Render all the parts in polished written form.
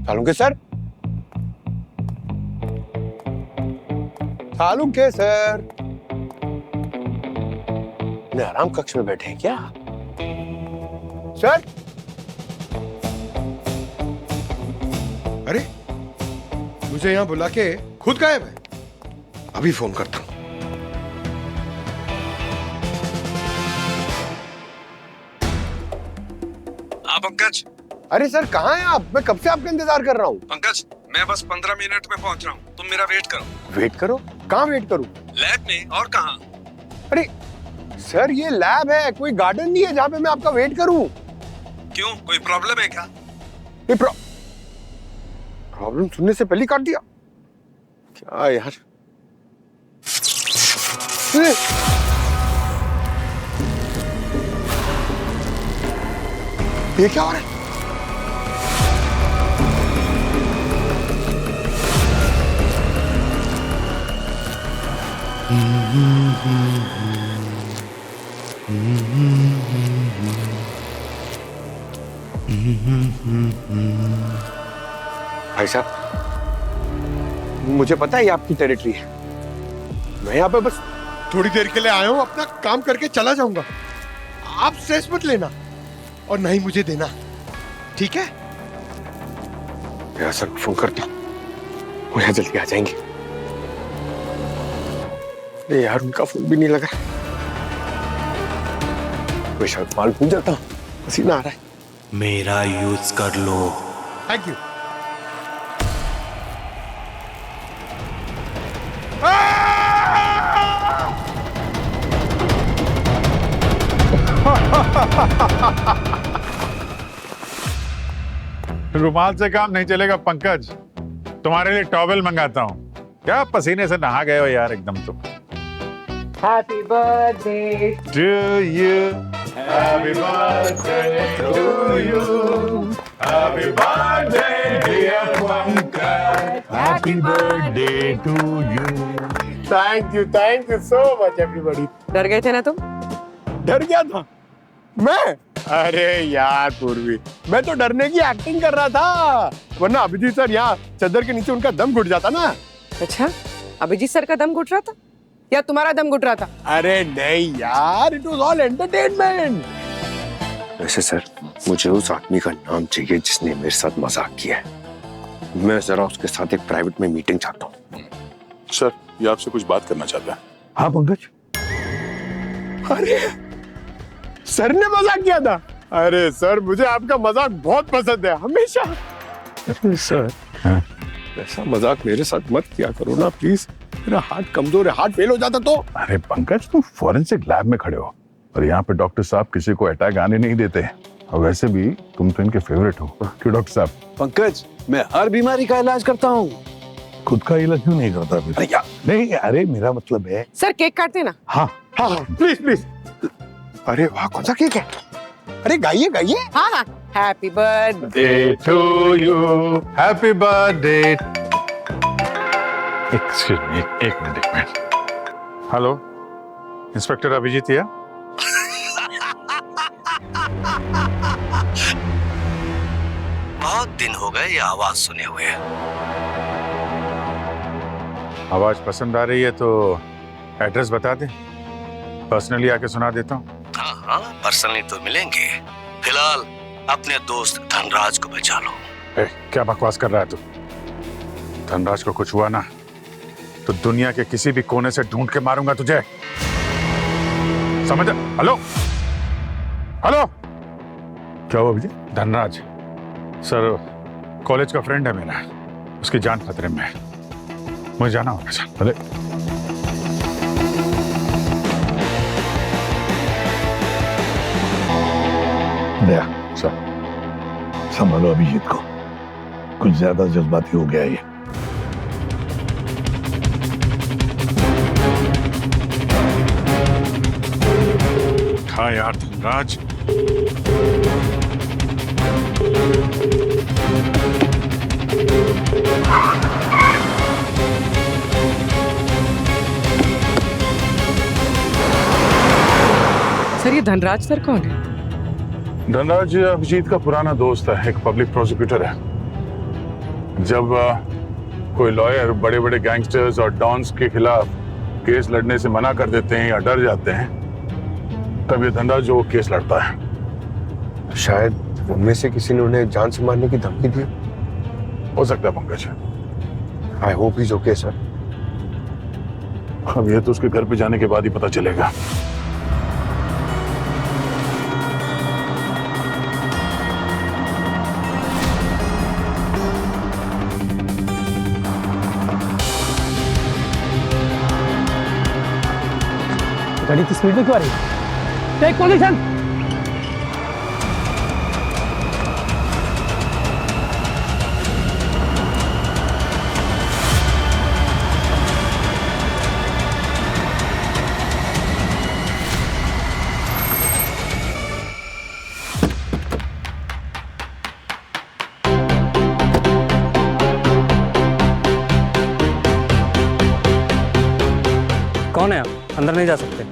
थालुंके sir, थालुंके sir ने आराम कक्ष में बैठे हैं क्या? सर, अरे मुझे यहां बुला के खुद गायब है। अभी फोन करता हूं। पंकज। अरे सर कहाँ हैं आप? मैं कब से आपका इंतजार कर रहा हूँ। पंकज, मैं बस 15 मिनट में पहुंच रहा हूँ, तुम मेरा वेट करो। वेट करो? कहाँ वेट करूँ? लैब में, और कहाँ? अरे सर ये लैब है, कोई गार्डन नहीं है जहाँ पे मैं आपका वेट करूँ। क्यों, कोई प्रॉब्लम है क्या? ये प्रॉब्लम सुनने से पहले काट दिया क्या यार? ये क्या हो रहा है? भाई साहब, मुझे पता है ये आपकी टेरिटरी है। मैं यहाँ पे बस थोड़ी देर के लिए आया हूँ, अपना काम करके चला जाऊंगा। आप स्ट्रेस मत लेना और नहीं मुझे देना, ठीक है? मैं सर को फोन करता हूँ, वो यहाँ जल्दी आ जाएंगे। अरे यार उनका फोन भी नहीं लगा। मैं शर्ट माल भूल जाता हूँ, पसीना आ रहा है। मेरा यूज कर लो। Thank you. रुमाल से काम नहीं चलेगा पंकज, तुम्हारे लिए टॉवेल मंगाता हूँ। क्या पसीने से नहा गए हो यार एकदम तुम। Happy birthday To you, happy birthday to you, happy birthday dear Pankaj, happy birthday to you. Thank you so much everybody. डर गए थे ना तुम? डर गया था मैं? अरे यार पूर्वी, मैं तो डरने की एक्टिंग कर रहा था, वरना अभिजीत सर यहाँ चादर के नीचे उनका दम घुट जाता ना। अच्छा, अभिजीत सर का दम घुट रहा था या तुम्हारा दम घुट रहा था? अरे नहीं यार, इट वाज ऑल एंटरटेनमेंट। वैसे सर, मुझे उस आदमी का नाम चाहिए जिसने मेरे साथ मजाक किया है। मैं जरा उसके साथ एक प्राइवेट में मीटिंग चाहता हूँ। सर, ये आपसे कुछ बात करना चाहता है। हाँ पंकज। अरे सर ने मजाक किया था? अरे सर, मुझे आपका मजाक बहुत पसंद है, हमेशा। सर ऐसा मजाक मेरे साथ मत किया करो ना प्लीज, मेरा हार्ट कमजोर है, हार्ट फेल हो जाता तो। अरे पंकज, तुम फॉरेंसिक लैब में खड़े हो और यहाँ पे डॉक्टर साहब किसी को अटैक आने नहीं देते, और वैसे भी तुम तो इनके फेवरेट हो। क्यों डॉक्टर साहब? पंकज, मैं हर बीमारी का इलाज करता हूँ। खुद का इलाज क्यों नहीं करता फिर? अरे यार नहीं, अरे मेरा मतलब है। सर केक काटते ना। हाँ हाँ हाँ प्लीज प्लीज। अरे वाह, कौन सा केक है? अरे गाइए गाइए। हाँ हाँ, happy birthday Day to you, happy birthday. Excuse me, एक मिनट। हेलो, इंस्पेक्टर अभिजीत है? बहुत दिन हो गए ये आवाज सुने हुए। आवाज पसंद आ रही है तो एड्रेस बता दे, पर्सनली आके सुना देता हूँ। हाँ हाँ, पर्सनली तो मिलेंगे। फिलहाल अपने दोस्त धनराज को बचा लो। क्या बकवास कर रहा है तू? धनराज को कुछ हुआ ना तो दुनिया के किसी भी कोने से ढूंढ के मारूंगा तुझे, समझ? हेलो हेलो, क्या हुआ विजय? धनराज सर कॉलेज का फ्रेंड है मेरा, उसकी जान खतरे में है, मुझे जाना होगा सर। भले दया सर, संभालो अभिजीत को, कुछ ज्यादा जज्बाती हो गया ये। हाँ यार धनराज, सर ये धनराज सर कौन है? धनराज अभिजीत का पुराना दोस्त है, एक पब्लिक प्रोसिक्यूटर है। जब कोई लॉयर बड़े बड़े गैंगस्टर्स और डॉन्स के खिलाफ केस लड़ने से मना कर देते हैं या डर जाते हैं, तब ये धनराज जो केस लड़ता है। शायद उनमें से किसी ने उन्हें जान से मारने की धमकी दी। हो सकता है Pankaj. I hope is okay sir. अब ये तो उसके घर पे जाने के बाद ही पता चलेगा। गाड़ी की स्पीड में क्यों आ रही है? Take position. कौन है आप? अंदर नहीं जा सकते।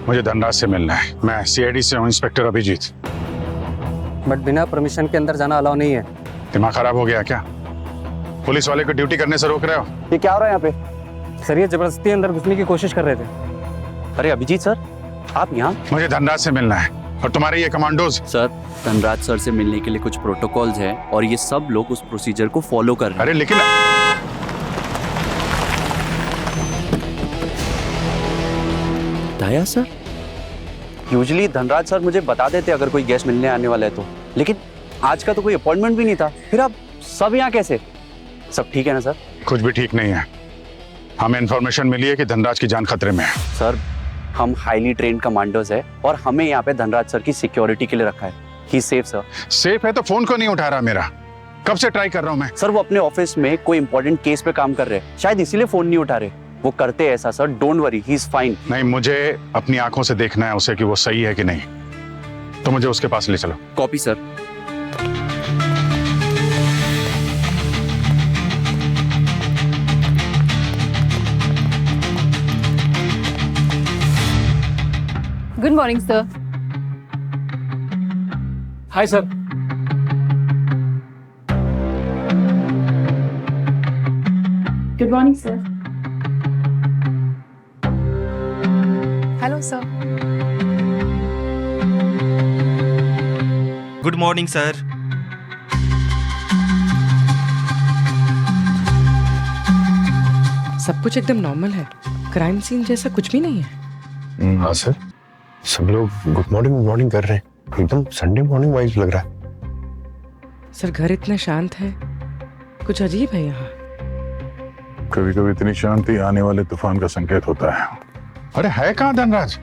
मुझे धनराज से मिलना है। मैं सीआईडी से हूँ, इंस्पेक्टर अभिजीत। बट बिना परमिशन के अंदर जाना अलाउ नहीं है। दिमाग खराब हो गया क्या? पुलिस वाले को ड्यूटी करने से रोक रहे हो? ये क्या हो रहा है यहाँ पे? सर ये जबरदस्ती अंदर घुसने की कोशिश कर रहे थे। अरे अभिजीत सर, आप यहाँ? मुझे धनराज से मिलना है। और तुम्हारे ये कमांडोज? सर, धनराज सर से मिलने के लिए कुछ प्रोटोकॉल्स हैं और ये सब लोग उस प्रोसीजर को फॉलो कर रहे हैं। अरे लेकिन दया सर, यूजुअली धनराज सर मुझे बता देते अगर कोई गेस्ट मिलने आने वाला है तो, लेकिन आज का तो कोई अपॉइंटमेंट भी नहीं था। फिर आप सब यहाँ कैसे? सब ठीक है ना सर? कुछ भी ठीक नहीं है। हमें इन्फॉर्मेशन मिली है कि धनराज की जान खतरे में है। सर, हम हाईली ट्रेन्ड कमांडोज है और हमें यहाँ पे धनराज सर की सिक्योरिटी के लिए रखा है। ही सेफ सर। सेफ है तो फोन क्यों नहीं उठा रहा मेरा? कब से ट्राई कर रहा हूँ मैं। सर वो अपने ऑफिस में कोई इंपॉर्टेंट केस पे काम कर रहे हैं, शायद इसीलिए फोन नहीं उठा रहे। वो करते हैं ऐसा sir, don't worry, he is fine. नहीं, मुझे अपनी आंखों से देखना है उसे कि वो सही है कि नहीं, तो मुझे उसके पास ले चलो। Copy sir. Good morning sir. Hi sir. Good morning sir. Hello sir. Good morning sir. सब कुछ एकदम नॉर्मल है, क्राइम सीन जैसा कुछ भी नहीं है। हाँ सर, सब लोग गुड मॉर्निंग कर रहे हैं। एकदम संडे मॉर्निंग वाइज लग रहा है। सर घर इतना शांत है, कुछ अजीब है यहाँ। कभी कभी इतनी शांति आने वाले तूफान का संकेत होता है। अरे है कहाँ धनराज?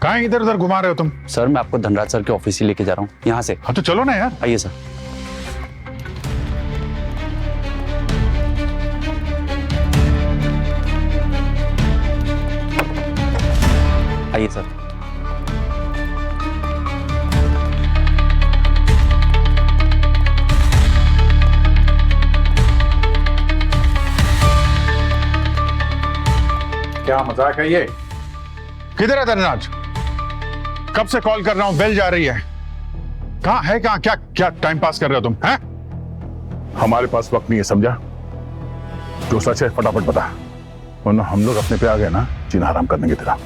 कहाँ इधर उधर घुमा रहे हो तुम? सर मैं आपको धनराज सर के ऑफिस ही लेके जा रहा हूँ, यहाँ से। हाँ तो चलो ना यार। आइए सर। आइए सर। क्या मजाक है ये? किधर है धनराज? कब से कॉल कर रहा हूं, बेल जा रही है। कहाँ है? कहाँ? क्या क्या टाइम पास कर रहे हो तुम? हैं? हमारे पास वक्त नहीं है, समझा? जो सच है फटाफट बता, वरना हम लोग अपने पे आ गए ना जीना हराम करने की तरह।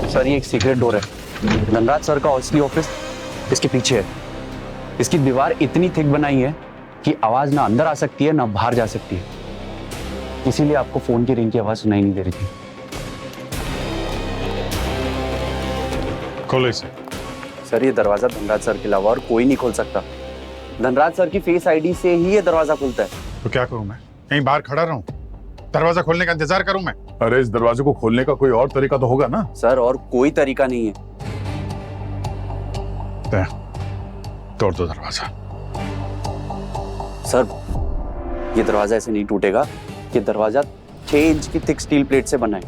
सर ये एक सीक्रेट डोर है। धनराज सर का असली ऑफिस इसके पीछे है। इसकी दीवार इतनी थिक बनाई है कि आवाज ना अंदर आ सकती है ना बाहर जा सकती है, इसीलिए आपको फोन की रिंग की आवाज सुनाई नहीं दे रही थी। खोलो इसे। सर ये दरवाजा धनराज सर के अलावा और कोई नहीं खोल सकता। धनराज सर की फेस आईडी से ही ये दरवाजा खुलता है। तो क्या करूं मैं? यहीं बाहर खड़ा रहूं? दरवाजा खोलने का इंतजार करूं मैं? अरे इस दरवाजे को खोलने का कोई और तरीका तो होगा ना? सर और कोई तरीका नहीं है। तोड़ दो दरवाजा। सर ये दरवाजा ऐसे नहीं टूटेगा। ये दरवाजा 6 इंच की थिक स्टील प्लेट से बना है।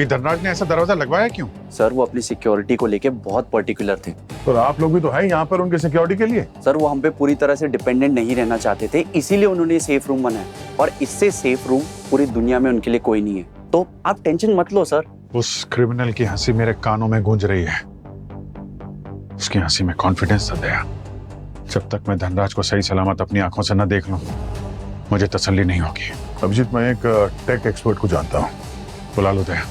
ये धनराज ने ऐसा दरवाजा लगवाया क्यों? सर वो अपनी सिक्योरिटी को लेके बहुत पर्टिकुलर थे। और आप लोग भी तो है यहाँ पर उनके सिक्योरिटी के लिए। सर वो हम पे पूरी तरह से डिपेंडेंट नहीं रहना चाहते थे, इसीलिए उन्होंने सेफ रूम बनाया, और इससे सेफ रूम पूरी दुनिया में उनके लिए कोई नहीं है। तो आप टेंशन मत लो सर। उस क्रिमिनल की हंसी मेरे कानों में गूंज रही है। उसकी हंसी में कॉन्फिडेंस था दया। जब तक मैं धनराज को सही सलामत अपनी आंखों से न देख लूं, मुझे तसल्ली नहीं होगी। अभिजीत, मैं एक टेक एक्सपर्ट को जानता हूँ, बुला लो दया।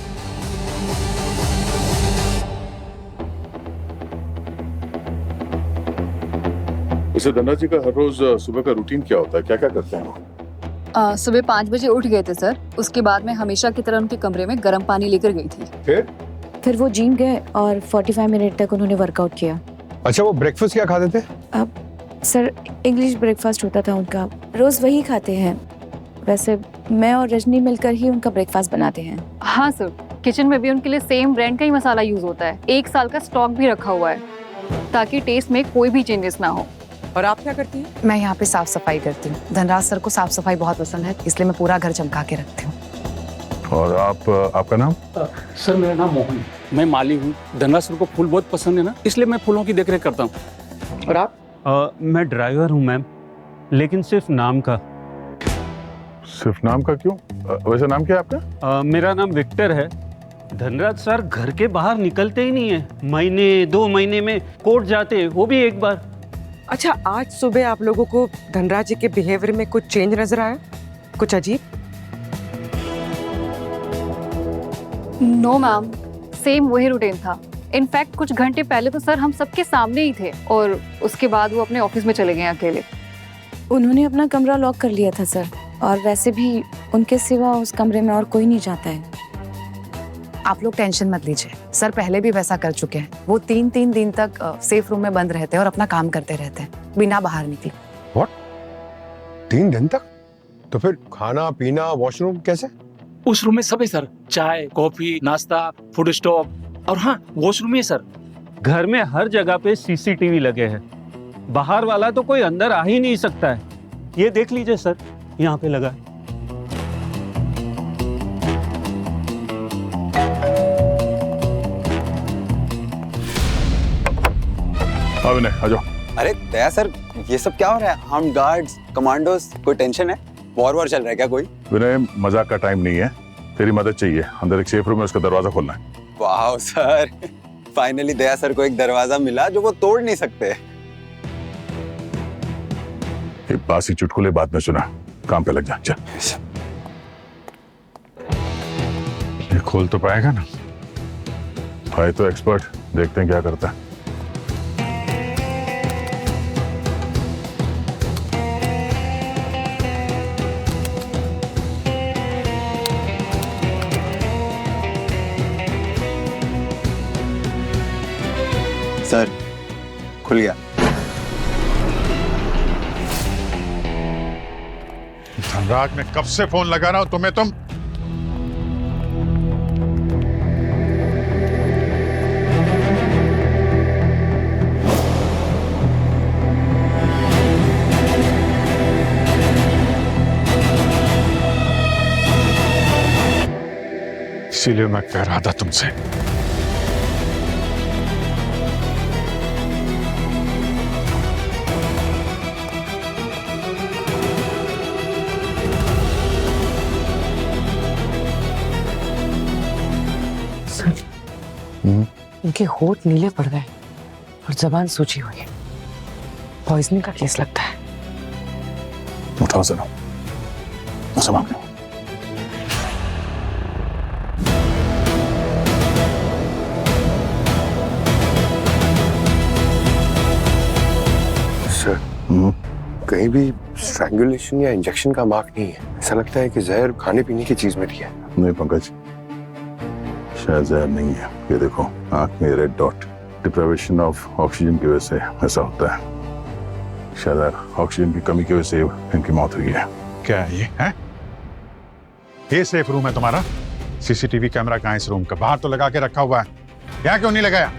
वैसे धनराज जी का हर रोज सुबह का रूटीन क्या होता है, क्या क्या करते हैं वो? सुबह 5 बजे उठ गए थे सर। उसके बाद मैं हमेशा की तरह उनके कमरे में गर्म पानी लेकर गई थी। फिर वो जिम गए और 45 मिनट तक उन्होंने वर्कआउट किया। अच्छा, वो ब्रेकफास्ट क्या खाते थे? अब सर इंग्लिश ब्रेकफास्ट होता था उनका, रोज वही खाते हैं। वैसे मैं और रजनी मिलकर ही उनका ब्रेकफास्ट बनाते हैं। हाँ सर, किचन में भी उनके लिए सेम ब्रांड का ही मसाला यूज होता है। 1 साल का स्टॉक भी रखा हुआ है ताकि टेस्ट में कोई भी चेंजेस ना हो। और आप क्या करती हैं? मैं यहाँ पे साफ सफाई करती हूँ। धनराज सर को साफ सफाई बहुत पसंद है, इसलिए मैं पूरा घर चमका के रखती हूँ। और आपका नाम? सर मेरा नाम मोहन है, मैं माली हूँ। धनराज सर को फूल बहुत पसंद है ना, इसलिए मैं फूलों की देखरेख करता हूँ। और आप? मैं ड्राइवर हूँ मैम, लेकिन सिर्फ नाम का। सिर्फ नाम का क्यों? वैसे नाम क्या है आपका? मेरा नाम विक्टर है। धनराज सर घर के बाहर निकलते ही नहीं है, महीने 2 महीने में कोर्ट जाते हैं, वो भी एक बार। अच्छा, आज सुबह आप लोगों को धनराज जी के बिहेवियर में कुछ चेंज नजर आया? कुछ अजीब? नो मैम, सेम वही रूटीन था। इनफैक्ट कुछ घंटे पहले तो सर हम सबके सामने ही थे और उसके बाद वो अपने ऑफिस में चले गए अकेले। उन्होंने अपना कमरा लॉक कर लिया था सर, और वैसे भी उनके सिवा उस कमरे में और कोई नहीं जाता है। आप लोग टेंशन मत लीजिए, सर पहले भी वैसा कर चुके हैं। वो 3 दिन तक सेफ रूम में बंद रहते हैं और अपना काम करते रहते हैं बिना बाहर निकले। व्हाट? 3 दिन तक? तो फिर खाना पीना वॉशरूम कैसे? उस रूम में सब है सर, चाय कॉफी नाश्ता फूड स्टॉप, और हाँ वॉशरूम में सर। घर में हर जगह पे सीसीटीवी लगे हैं, बाहर वाला तो कोई अंदर आ ही नहीं सकता है। ये देख लीजिए सर, यहाँ पे लगा है। विनय आ जाओ। अरे दया सर, ये सब क्या हो रहा है? हम गार्ड्स कमांडोज, कोई टेंशन है? वॉर चल रहा है क्या कोई? विनय, मजाक का टाइम नहीं है, तेरी मदद चाहिए। अंदर एक सेफ रूम है, उसका दरवाजा खोलना है। वाह सर, फाइनली दया सर को एक दरवाजा मिला जो वो तोड़ नहीं सकते। ये बासी चुटकुले बाद में सुना, काम पे लग जा। चल। ये खोल तो पाएगा ना? भाई तो एक्सपर्ट, देखते हैं क्या करता है। सर खुल गया। धनराज, मैं कब से फोन लगा रहा हूं तुम्हें। तुम इसीलिए मैं कह रहा था तुमसे। इनके होठ नीले पड़ गए और जबान सूजी हुई है। पॉइजनिंग का केस लगता है। उठाओ जरा, संभाल लो। सर, कहीं भी स्ट्रैंगुलेशन या इंजेक्शन का मार्क नहीं है। ऐसा लगता है कि जहर खाने पीने की चीज में दिया है। नहीं पंकज, शायद जहर नहीं है। ये देखो, आंख में red dot, deprivation of oxygen की वजह से ऐसा होता है। शायद ऑक्सीजन की कमी की वजह से इनकी मौत हुई है। क्या है ये? है ये सेफ रूम है तुम्हारा? सीसीटीवी कैमरा कहाँ है इस रूम का? बाहर तो लगा के रखा हुआ है, यहाँ क्यों नहीं लगाया?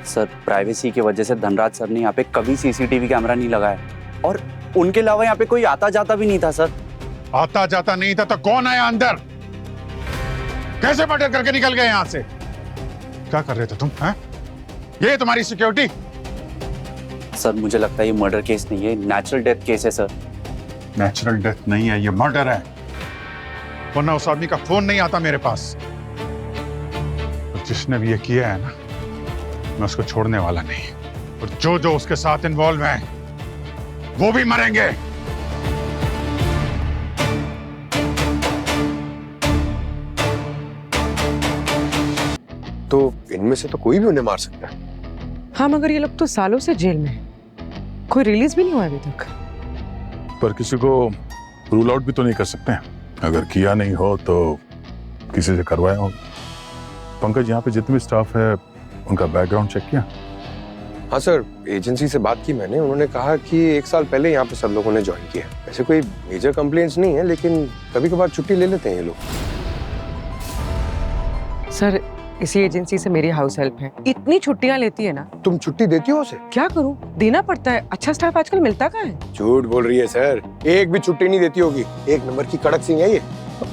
सर प्राइवेसी की वजह से धनराज सर ने यहाँ पे कभी सीसीटीवी कैमरा नहीं लगाया, और उनके अलावा यहाँ पे कोई आता जाता भी नहीं था सर। आता जाता नहीं था तो कौन आया अंदर? कैसे मर्डर करके निकल गए यहाँ से? क्या कर रहे थे तुम? हैं? ये तुम्हारी सिक्योरिटी? सर मुझे लगता है ये मर्डर केस नहीं है, नेचुरल डेथ केस है सर। नेचुरल डेथ नहीं है, ये मर्डर है। वरना उस आदमी का फोन नहीं आता मेरे पास। तो जिसने भी ये किया है ना, मैं उसको छोड़ने वाला नहीं। और जो जो उसके साथ इन्वॉल्व हैं वो भी मरेंगे। तो इनमें से तो कोई भी उन्हें मार सकता है। हाँ, मगर ये लोग तो सालों से जेल में हैं। कोई रिलीज भी नहीं हुआ अभी तक। पर किसी को रूल आउट भी तो नहीं कर सकते हैं। अगर किया नहीं हो तो किसी से करवाया हो। पंकज, यहाँ पे जितने भी स्टाफ है उनका बैकग्राउंड चेक किया? हाँ सर, एजेंसी से बात की मैंने। उन्होंने कहा कि 1 साल पहले यहाँ पे सब लोगों ने ज्वाइन किया। ऐसे कोई मेजर कंप्लेंट्स नहीं है, लेकिन कभी कभार छुट्टी ले लेते हैं ये लोग। सर, इसी एजेंसी से मेरी हाउस हेल्प है, इतनी छुट्टियां लेती है ना। तुम छुट्टी देती हो उसे? क्या करूं, देना पड़ता है। अच्छा स्टाफ आजकल मिलता कहाँ है? झूठ बोल रही है सर, एक भी छुट्टी नहीं देती होगी। 1 नंबर की कड़क सिंह है ये।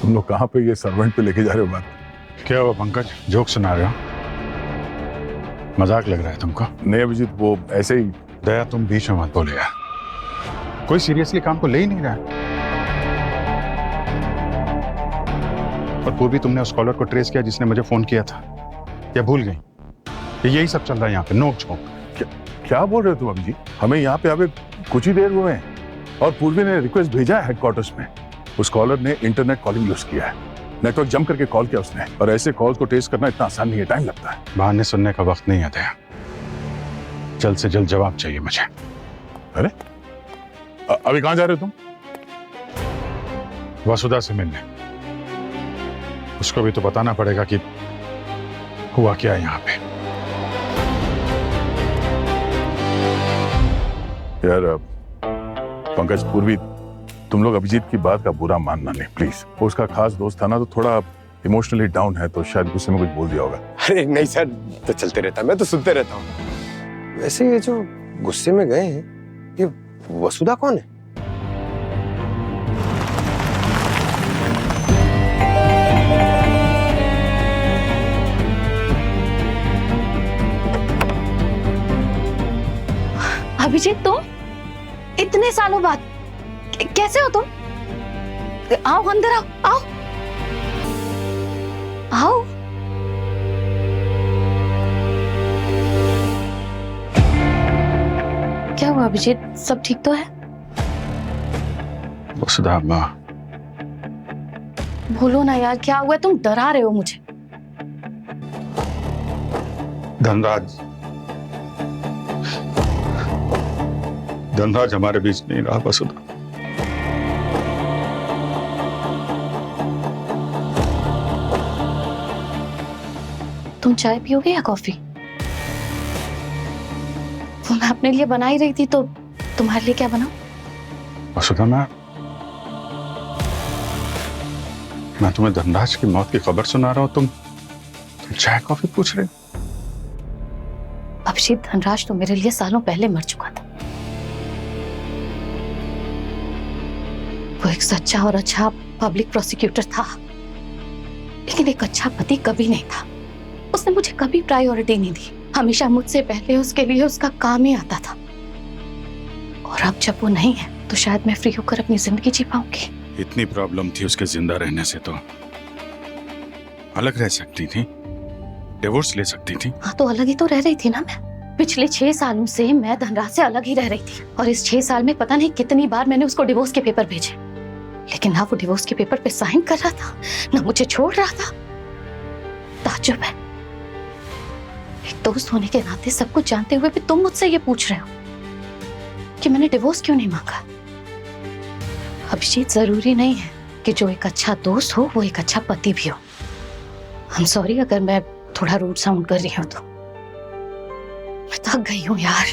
तुम लोग कहाँ पे ये सर्वेंट पे लेके जा रहे हो बात? क्या हुआ पंकज, जोक सुना रहे हो? मजाक लग रहा है तुमको? नहीं अभिजीत, वो ऐसे ही। दया, तुम बीच में मत बोले यार। कोई सीरियसली काम को ले ही नहीं रहा। और पूर्वी, तुमने उस कॉलर को ट्रेस किया जिसने मुझे फोन किया था, या भूल गई? यही सब चल रहा है यहाँ पे, नोक झोंक। क्या बोल रहे हो तुम अभिजीत? हमें यहाँ पे अभी कुछ ही देर हुए हैं और पूर्वी ने रिक्वेस्ट भेजा है हेडक्वार्टर्स में। उस कॉलर ने इंटरनेट कॉलिंग यूज किया है, नेटवर्क जम करके कॉल किया उसने। और ऐसे कॉल को ट्रेस करना इतना आसान नहीं है, टाइम लगता है। बहाने सुनने का वक्त नहीं आता है, जल्द से जल्द जवाब चाहिए मुझे। अरे अभी कहाँ जा रहे हो तुम? वसुधा से मिलने। उसको भी तो बताना पड़ेगा कि हुआ क्या है यहाँ पे। यार पंकज, पूर्वी, तुम लोग अभिजीत की बात का बुरा मानना नहीं प्लीज। वो उसका खास दोस्त था ना, तो थोड़ा इमोशनली डाउन है, तो शायद गुस्से में कुछ बोल दिया होगा। अरे नहीं सर, तो चलते रहता है, मैं तो सुनते रहता हूँ। वैसे ये जो गुस्से में गए हैं, ये वसुधा कौन है? अभिजीत, तुम इतने सालों बाद कैसे हो तुम? आओ अंदर, आओ आओ आओ। क्या हुआ अभिजीत, सब ठीक तो है? वसुधा माँ, बोलो ना यार, क्या हुआ? तुम डरा रहे हो मुझे। धनराज हमारे बीच नहीं रहा वसुधा। तुम चाय पियोगे या कॉफी? वो मैं अपने लिए बना ही रही थी, तो तुम्हारे लिए क्या बनाऊं? वसुधा, मैं तुम्हें धनराज की मौत की खबर सुना रहा हूं, तुम चाय कॉफी पूछ रहे? अभिजीत, धनराज तो मेरे लिए सालों पहले मर चुका था। वो एक सच्चा और अच्छा पब्लिक प्रोसिक्यूटर था, लेकिन एक अच्छा पति कभी नहीं था। उसने मुझे कभी प्रायोरिटी नहीं दी। हमेशा मुझसे पहले उसके लिए उसका काम ही आता था। और अब जब वो नहीं है, तो शायद मैं फ्री होकर अपनी जिंदगी जी पाऊंगी। इतनी प्रॉब्लम थी उसके जिंदा रहने से, तो अलग रह सकती थी, डिवोर्स ले सकती थी। हाँ, तो अलग ही तो रह रही थी ना मैं। पिछले 6 सालों से मैं धनराज से अलग ही रह रही थी, और इस 6 साल में पता नहीं कितनी बार मैंने उसको डिवोर्स के पेपर भेजे, लेकिन ना वो डिवोर्स के पेपर पे साइन कर रहा था, ना मुझे छोड़ रहा था। ताज्जुब है, एक दोस्त होने के नाते सब कुछ जानते हुए भी तुम मुझसे ये पूछ रहे हो कि मैंने डिवोर्स क्यों नहीं मांगा। अभिजीत, जरूरी नहीं है कि जो एक अच्छा दोस्त हो वो एक अच्छा पति भी हो। आई एम सॉरी अगर मैं थोड़ा रूड साउंड कर रही हूं तो। मैं थक गई हूं यार,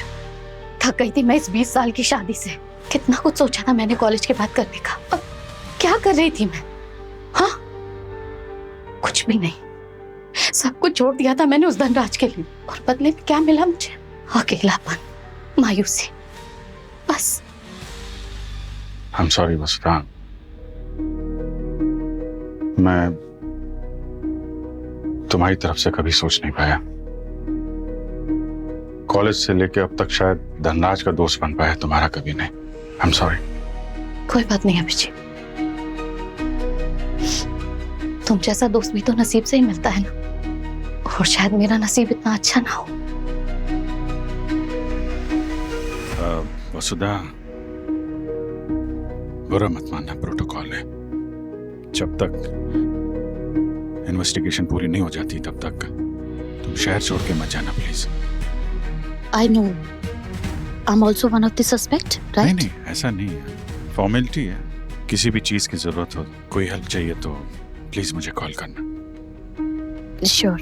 थक गई थी मैं इस 20 साल की शादी से। कितना कुछ सोचा था मैंने कॉलेज के बाद करने का, अब क्या कर रही थी मैं? हाँ, कुछ भी नहीं। सब कुछ छोड़ दिया था मैंने उस धनराज के लिए, और बदले में क्या मिला मुझे? अकेलापन, मायूसी, बस। आई एम सॉरी वसुधा, मैं तुम्हारी तरफ से कभी सोच नहीं पाया। कॉलेज से लेके अब तक शायद धनराज का दोस्त बन पाया, तुम्हारा कभी नहीं। I am sorry. कोई बात नहीं अभिजीत, तुम जैसा दोस्त भी तो नसीब से ही मिलता है ना, और शायद मेरा नसीब इतना अच्छा ना हो। वसुधा, बुरा मत मानना, प्रोटोकॉल है। जब तक इन्वेस्टिगेशन पूरी नहीं हो जाती तब तक तुम शहर छोड़ के मत जाना please. I know. I'm also one of the suspect, right? नहीं नहीं, ऐसा नहीं है, फॉर्मेलिटी है। किसी भी चीज की जरूरत हो, कोई हेल्प चाहिए तो प्लीज मुझे कॉल करना। Sure.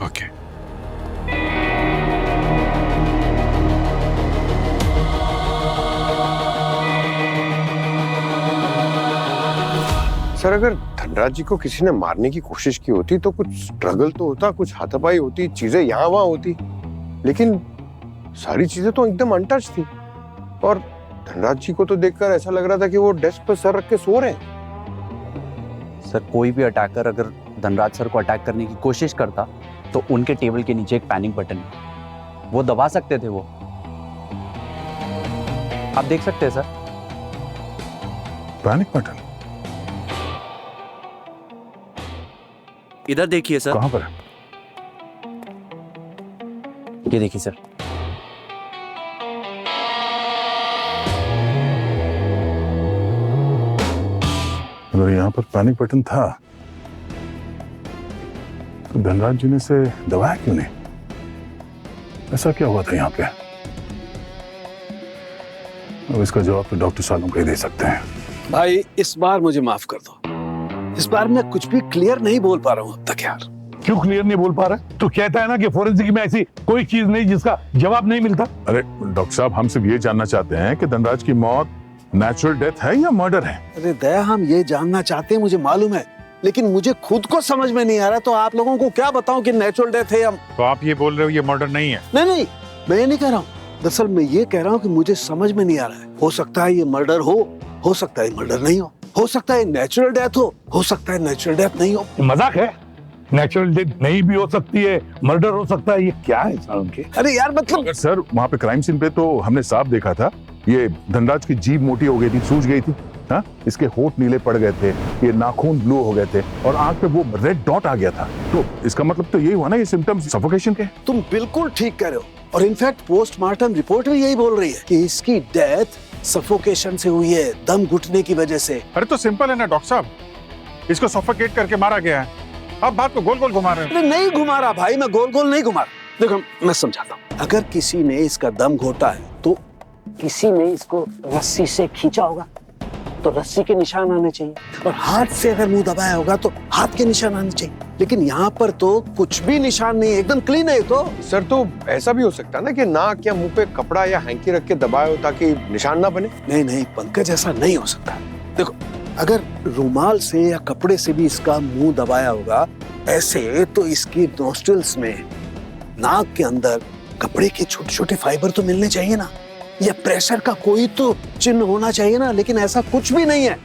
ओके। सर, अगर धनराज जी को किसी ने मारने की कोशिश की होती तो कुछ स्ट्रगल तो होता, कुछ हाथापाई होती, चीजें यहाँ वहां होती, लेकिन सारी चीजें तो एकदम अनटच थी। और धनराज जी को तो देखकर ऐसा लग रहा था कि वो डेस्क पर सर रख के सो रहे हैं। सर, कोई भी अटैकर अगर धनराज सर को अटैक करने की कोशिश करता तो उनके टेबल के नीचे एक पैनिक बटन है, वो दबा सकते थे। वो आप देख सकते हैं सर, पैनिक बटन इधर देखिए सर। कहां पर है? ये देखिए सर। अगर यहाँ पर पैनिक बटन था तो धनराज जी ने इसे दबाया क्यों नहीं? ऐसा क्या हुआ था यहाँ पे? अब इसका जवाब तो डॉक्टर सालों को ही दे सकते हैं। भाई, इस बार मुझे माफ कर दो। इस बार मैं कुछ भी क्लियर नहीं बोल पा रहा हूँ अब तक यार। क्यों क्लियर नहीं बोल पा रहा? तू कहता है ना कि फोरेंसिक में ऐसी कोई चीज नहीं जिसका जवाब नहीं मिलता। अरे डॉक्टर साहब, हम सिर्फ ये जानना चाहते हैं कि धनराज की मौत नेचुरल डेथ है या मर्डर है? अरे दया, हम ये जानना चाहते हैं, मुझे मालूम है, लेकिन मुझे खुद को समझ में नहीं आ रहा, तो आप लोगों को क्या बताऊं कि नेचुरल डेथ है या... तो आप ये बोल रहे हो ये मर्डर नहीं है? नहीं नहीं, मैं ये नहीं कह रहा हूँ। दरअसल मैं ये कह रहा हूँ कि मुझे समझ में नहीं आ रहा है। हो सकता है ये मर्डर हो सकता है मर्डर नहीं हो सकता है नेचुरल डेथ हो सकता है नेचुरल डेथ नहीं हो। मजाक है? नेचुरल डेथ नहीं भी हो सकती है, मर्डर हो सकता है, ये क्या है साहब के? अरे यार मतलब... अगर सर वहाँ पे क्राइम सीन पे तो हमने साफ देखा था, ये धनराज की जीभ मोटी हो गई थी, सूज गई थी, हाँ? इसके होंठ नीले पड़ गए थे, ये नाखून ब्लू हो गए थे और आंख पे वो रेड डॉट आ गया था। तो इसका मतलब तो यही हुआ ना, ये सिम्टम्स सफोकेशन के। तुम बिल्कुल ठीक कह रहे हो, और इनफैक्ट पोस्टमार्टम रिपोर्ट भी यही बोल रही है कि इसकी डेथ सफोकेशन से हुई है, दम घुटने की वजह से। अरे तो सिंपल है ना डॉक्टर साहब, इसको सफोकेट करके मारा गया है। आप बात को गोल गोल घुमा रहे हैं। नहीं घुमा रहा भाई, मैं गोल गोल नहीं घुमा रहा। देखो मैं समझाता हूँ, अगर किसी ने इसका दम घोटा है तो किसी ने इसको रस्सी से खींचा होगा तो रस्सी के निशान आने चाहिए, और हाथ से अगर मुंह दबाया होगा तो हाथ के निशान आने चाहिए, लेकिन यहाँ पर तो कुछ भी निशान नहीं है, एकदम क्लीन है। तो सर, तो ऐसा भी हो सकता है ना कि नाक या मुंह पे कपड़ा या हैंकी रख के दबाया हो ताकि निशान ना बने? नहीं पंकज, ऐसा नहीं हो सकता। देखो, अगर रुमाल से या कपड़े से भी इसका मुंह दबाया होगा ऐसे, तो इसकी नोस्ट्रिल्स में, नाक के अंदर कपड़े के छोटे छोटे फाइबर तो मिलने चाहिए ना, या प्रेशर का कोई तो चिन्ह होना चाहिए ना, लेकिन ऐसा कुछ भी नहीं है।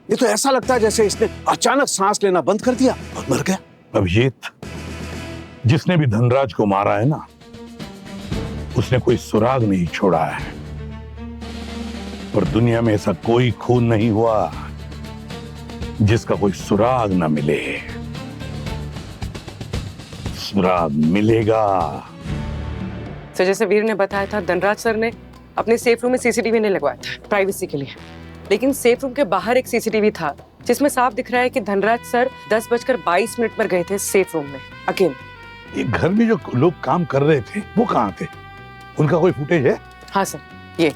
ये तो ऐसा लगता है जैसे इसने अचानक सांस लेना बंद कर दिया और मर गया। अभिजीत, जिसने भी धनराज को मारा है ना, उसने कोई सुराग नहीं छोड़ा है, और दुनिया में ऐसा कोई खून नहीं हुआ जिसका कोई सुराग ना मिले। सुराग मिलेगा। तो जैसे वीर ने बताया था, धनराज सर ने अपने सेफ रूम में सीसीटीवी नहीं लगवाया था प्राइवेसी के लिए, लेकिन सेफ रूम के बाहर एक सीसीटीवी था जिसमें साफ दिख रहा है कि धनराज सर 10:22 पर गए थे सेफ रूम में अकेले। ये घर में जो लोग काम कर रहे थे वो कहाँ थे? उनका कोई फुटेज है? हाँ सर, ये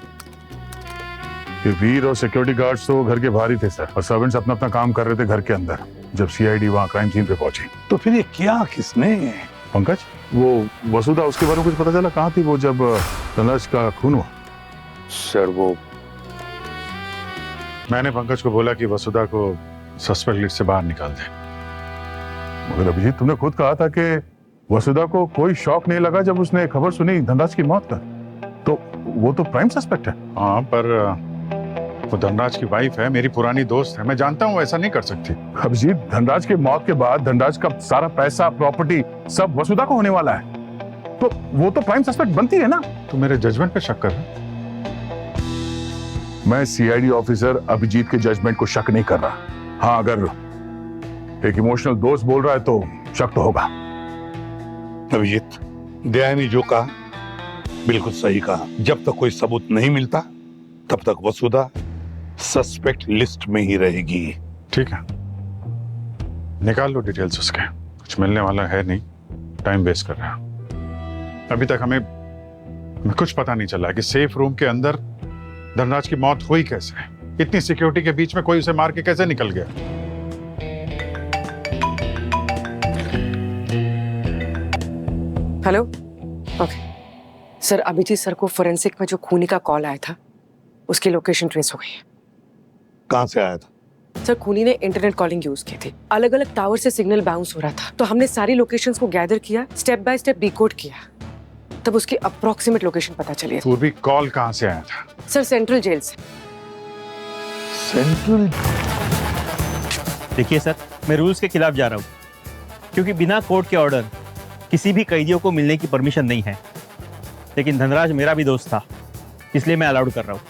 वीर और सिक्योरिटी गार्ड्स तो घर के बाहर ही थे सर, और सर्वेंट्स अपना अपना काम कर रहे थे घर के अंदर जब सीआईडी वहाँ क्राइम सीन पे पहुंची। तो फिर ये किया किसने? पंकज, वो वसुधा, उसके बारे में कुछ पता चला? कहाँ थी वो जब धनराज का खून हुआ? सर, वो मैंने पंकज को बोला कि वसुधा को सस्पेक्ट लिस्ट से बाहर निकाल दे। मगर अभिजीत, तुमने खुद कहा था कि वसुधा को कोई शॉक नहीं लगा जब उसने खबर सुनी धनराज की मौत का, तो वो तो प्राइम सस्पेक्ट है। हाँ, पर वो धनराज की वाइफ है, मेरी पुरानी दोस्त है, मैं जानता हूँ ऐसा नहीं कर सकती। अभिजीत, धनराज के मौत के बाद धनराज का सारा पैसा, प्रॉपर्टी सब वसुधा को होने वाला है, तो वो तो प्राइम सस्पेक्ट बनती है ना। तो मेरे जजमेंट पे शक कर रहा? मैं सीआईडी ऑफिसर अभिजीत के जजमेंट को शक नहीं कर रहा। हाँ, अगर एक इमोशनल दोस्त बोल रहा है तो शक तो होगा। अभिजीत, दया ने जो कहा बिल्कुल सही कहा। जब तक कोई सबूत नहीं मिलता तब तक वसुधा सस्पेक्ट लिस्ट में ही रहेगी। ठीक है, निकाल लो डिटेल्स उसके, कुछ मिलने वाला है नहीं, टाइम वेस्ट कर रहा है। अभी तक हमें कुछ पता नहीं चला कि सेफ रूम के अंदर धनराज की मौत हुई कैसे। इतनी सिक्योरिटी के बीच में कोई उसे मार के कैसे निकल गया। Hello, okay sir, Abhijeet sir को फोरेंसिक में जो खूनी का कॉल आया था उसकी लोकेशन ट्रेस हो गई है। कहां से आया था? सर, खूनी ने इंटरनेट कॉलिंग यूज की थी, अलग अलग टावर से सिग्नल बाउंस हो रहा था, तो हमने सारी लोकेशंस को गैदर किया, स्टेप बाय स्टेप डिकोड किया, तब उसकी अप्रोक्सीमेट लोकेशन पता चली है। पूर्वी कॉल कहां से आया था? सर, सेंट्रल जेल से। सेंट्रल? देखिए सर, मैं रूल्स के खिलाफ जा रहा हूँ, क्योंकि बिना कोर्ट के ऑर्डर किसी भी कैदियों को मिलने की परमिशन नहीं है। लेकिन धनराज मेरा भी दोस्त था, इसलिए मैं अलाउड कर रहा हूँ।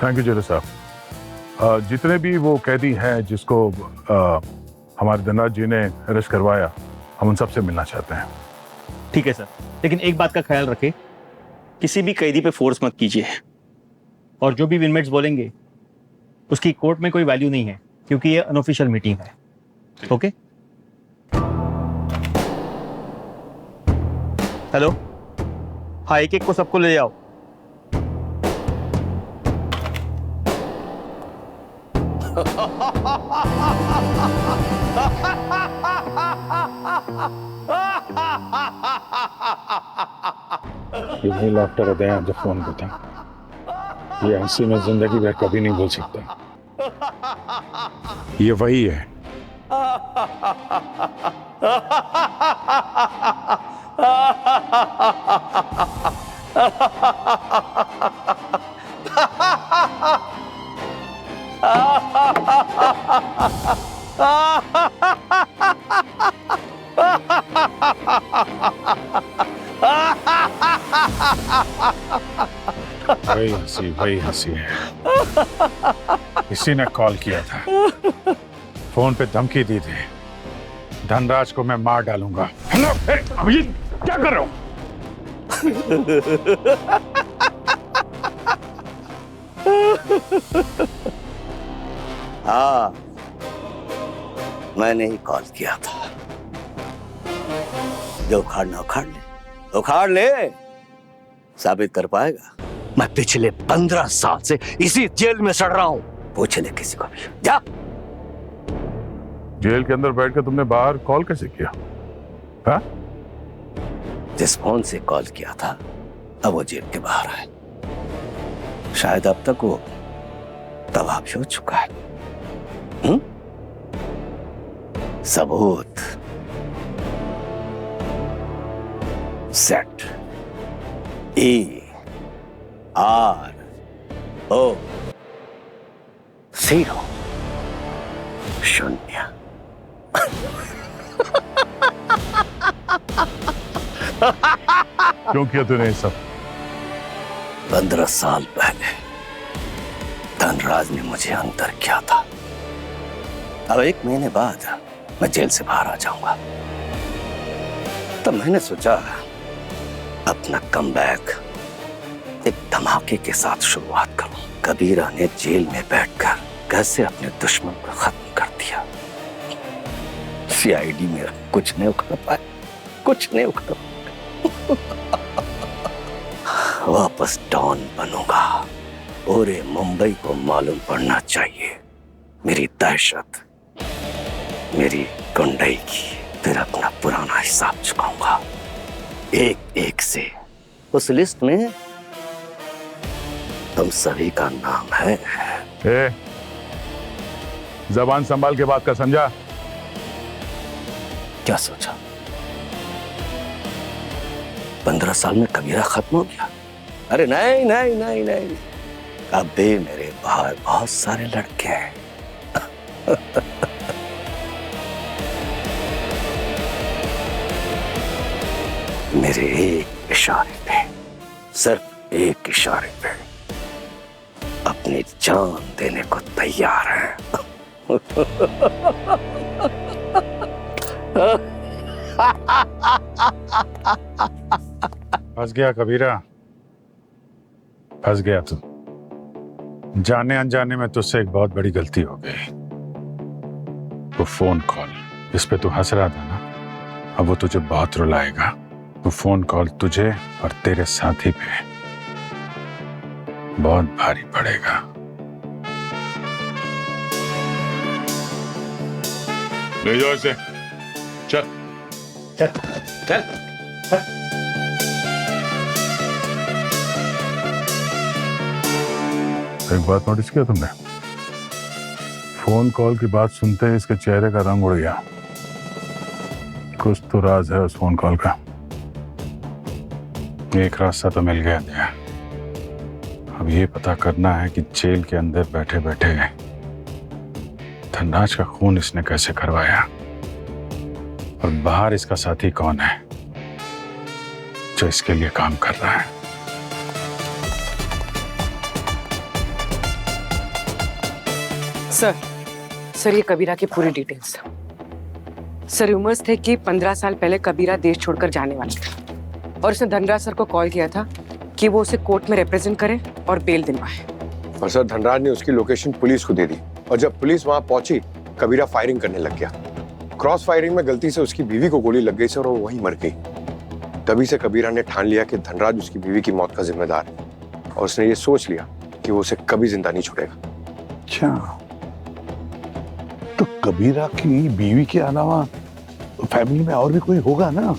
थैंक यू जेलर साहब। जितने भी वो कैदी हैं जिसको हमारे धनराज जी ने अरेस्ट करवाया, हम उन सबसे मिलना चाहते हैं। ठीक है सर, लेकिन एक बात का ख्याल रखें, किसी भी कैदी पे फोर्स मत कीजिए, और जो भी विनमेट्स बोलेंगे उसकी कोर्ट में कोई वैल्यू नहीं है, क्योंकि ये अनऑफिशियल मीटिंग है। ओके? हेलो, हाँ, एक एक को सबको ले जाओ। ये वही लाफ्टर होते हैं जब फोन करते हैं। ये हंसी मैं जिंदगी भर कभी नहीं भूल सकता। ये वही है। वही हंसी है। इसी ने कॉल किया था, फोन पे धमकी दी थी, धनराज को मैं मार डालूंगा। हेलो, अभिजीत, क्या कर रहे हो? हाँ, मैंने ही कॉल किया था। जो उखाड़ना उखाड़ ले, उखाड़ ले। साबित कर पाएगा? मैं पिछले 15 साल से इसी जेल में सड़ रहा हूं। पूछ ले किसी को भी, जा। जेल के अंदर बैठ कर तुमने बाहर कॉल कैसे किया? हाँ? जिस फोन से कॉल किया था अब वो जेल के बाहर है। शायद अब तक वो तबाह हो चुका है। सबूत सेट ERO 0 शून्य। क्यों किया तूने ये सब? 15 साल पहले धनराज ने मुझे अंदर किया था। अब 1 महीने बाद मैं जेल से बाहर आ जाऊंगा, तो मैंने सोचा अपना कमबैक एक धमाके के साथ शुरुआत करूं। कबीरा ने जेल में बैठकर कैसे अपने दुश्मन को खत्म कर दिया। CID में कुछ नहीं उखड़ पाए, कुछ नहीं उखड़ पाए। वापस डॉन बनूंगा। पूरे मुंबई को मालूम पड़ना चाहिए मेरी दहशत, मेरी गुंडई की। फिर अपना पुराना हिसाब चुकाऊंगा एक एक से। उस लिस्ट में तुम सभी का नाम है। जबान संभाल के बात का, समझा? क्या सोचा 15 साल में कबीरा खत्म हो गया? अरे नहीं नहीं नहीं नहीं, अब भी मेरे बाहर बहुत सारे लड़के हैं। मेरे एक इशारे पे, सिर्फ एक इशारे पे अपनी जान देने को तैयार हैं। फंस गया कबीरा, फंस गया तू। जाने अनजाने में तुझसे एक बहुत बड़ी गलती हो गई। वो फोन कॉल इस पे तू हंस रहा था ना, अब वो तुझे बहुत रुलाएगा। वो फोन कॉल तुझे और तेरे साथी पे बहुत भारी पड़ेगा। ले जाओ इसे, चल चल चल एक बात नोटिस किया तुमने? फोन कॉल की बात सुनते ही इसके चेहरे का रंग उड़ गया। कुछ तो राज है उस फोन कॉल का। एक रास्ता तो मिल गया था। अब ये पता करना है कि जेल के अंदर बैठे बैठे धनराज का खून इसने कैसे करवाया और बाहर इसका साथी कौन है जो इसके लिए काम कर रहा है। सर ये कबीरा की पूरी डिटेल्स। सर रूमर्स थे कि 15 साल पहले कबीरा देश छोड़कर जाने वाला था और उसने धनराज सर को कॉल किया था कि वो उसे कोर्ट में रिप्रेजेंट करे और बेल दिलवाए। और सर धनराज ने उसकी लोकेशन पुलिस को दे दी और जब पुलिस वहां पहुंची कबीरा फायरिंग करने लग गया। क्रॉस फायरिंग में गलती से उसकी बीवी को गोली लग गई सर और वो वहीं मर गई। तभी से कबीरा ने ठान लिया कि धनराज उसकी बीवी की मौत का जिम्मेदार है और उसने ये सोच लिया कि वो उसे कभी जिंदा नहीं छोड़ेगा। अच्छा, तो कबीरा की बीवी के अलावा फैमिली में और भी कोई होगा ना?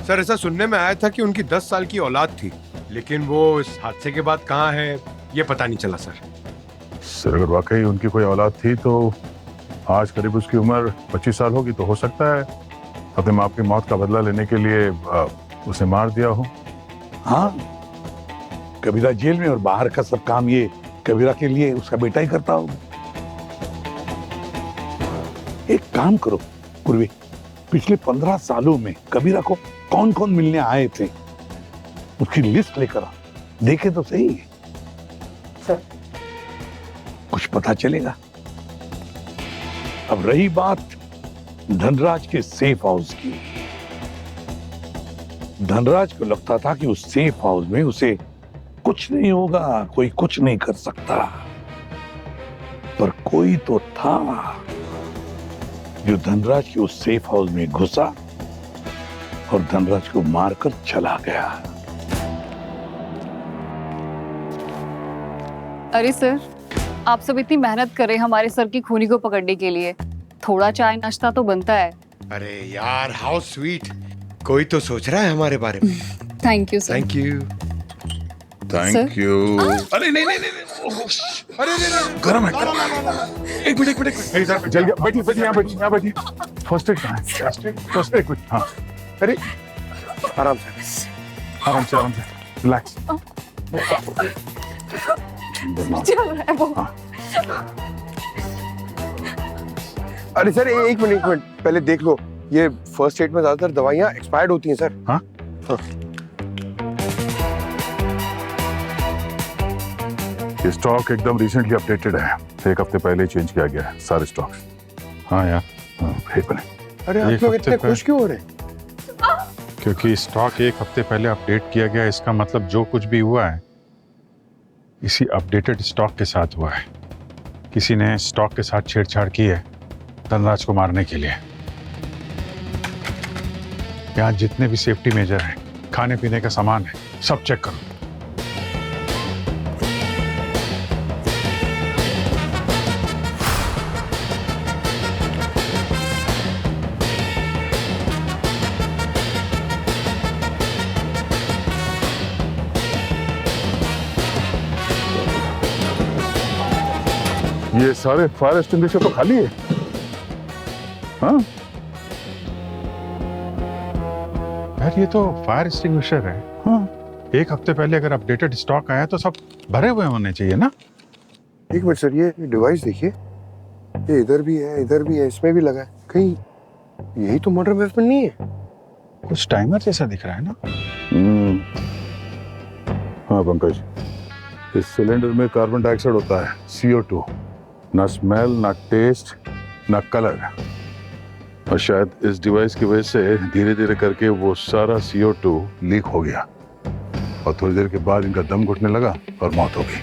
सर ऐसा सुनने में आया था कि उनकी 10 साल की औलाद थी, लेकिन वो इस हादसे के बाद कहाँ है ये पता नहीं चला सर। सर अगर वाकई उनकी कोई औलाद थी तो आज करीब उसकी उम्र 25 साल होगी, तो हो सकता है अपने माँ की मौत का बदला लेने के लिए उसे मार दिया हो। हाँ, कबीरा जेल में और बाहर का सब काम ये कबीरा के लिए उसका बेटा ही करता होगा। एक काम करो पूर्वी, पिछले 15 सालों में कबीरा को कौन कौन मिलने आए थे उसकी लिस्ट लेकर आओ, देखे तो सही सर। कुछ पता चलेगा। अब रही बात धनराज के सेफ हाउस की, धनराज को लगता था कि उस सेफ हाउस में उसे कुछ नहीं होगा, कोई कुछ नहीं कर सकता, पर कोई तो था जो धनराज के उस सेफ हाउस में घुसा और धनराज को मारकर चला गया। अरे सर, आप सब इतनी मेहनत कर रहे हैं हमारे सर की खूनी को पकड़ने के लिए, थोड़ा चाय नाश्ता तो बनता है। अरे यार हाउ स्वीट, कोई तो सोच रहा है हमारे बारे में। Thank you sir. Thank you thank you. अरे नहीं नहीं नहीं, अरे नहीं गरम है। एक मिनट जल गया। बैठिए बैठिए यहाँ बैठिए। फर्स्ट एड कहाँ है? फर्स्ट एड कुछ। हाँ अरे आराम से रिलैक्स। चल रहा है वो। अरे सर एक मिनट पहले देख लो, ये फर्स्ट एड में ज्यादातर दवाइयाँ एक्सपायर्ड होती हैं सर। हाँ ये स्टॉक एकदम रिसेंटली अपडेटेड है, 1 हफ्ते पहले चेंज किया गया है सारे स्टॉक्स। हाँ यार अरे आप लोग इतने खुश क्यों हो रहे हैं? क्योंकि स्टॉक 1 हफ्ते पहले अपडेट किया गया, इसका मतलब जो कुछ भी हुआ है इसी अपडेटेड स्टॉक के साथ हुआ है। किसी ने स्टॉक के साथ छेड़छाड़ की है धनराज को मारने के लिए। यहाँ जितने भी सेफ्टी मेजर हैं, खाने पीने का सामान है, सब चेक करो। ये सारे फायर एक्सटिंग्विशर तो खाली है। हाँ यार ये तो फायर एक्सटिंग्विशर है। हाँ 1 हफ्ते पहले अगर अपडेटेड स्टॉक आया तो सब भरे हुए होने चाहिए ना। एक मिनट सर, ये डिवाइस देखिए, ये इधर भी है, इसमें भी लगा है। कहीं यही तो मर्डर वेपन नहीं है? कुछ टाइमर जैसा दिख रहा है ना। हाँ पंकज, इस सिलेंडर में कार्बन डाइऑक्साइड होता है, CO2। ना स्मेल, ना टेस्ट, ना कलर। और शायद इस डिवाइस की वजह से धीरे धीरे करके वो सारा CO2 लीक हो गया और थोड़ी देर के बाद इनका दम घुटने लगा और मौत हो गई।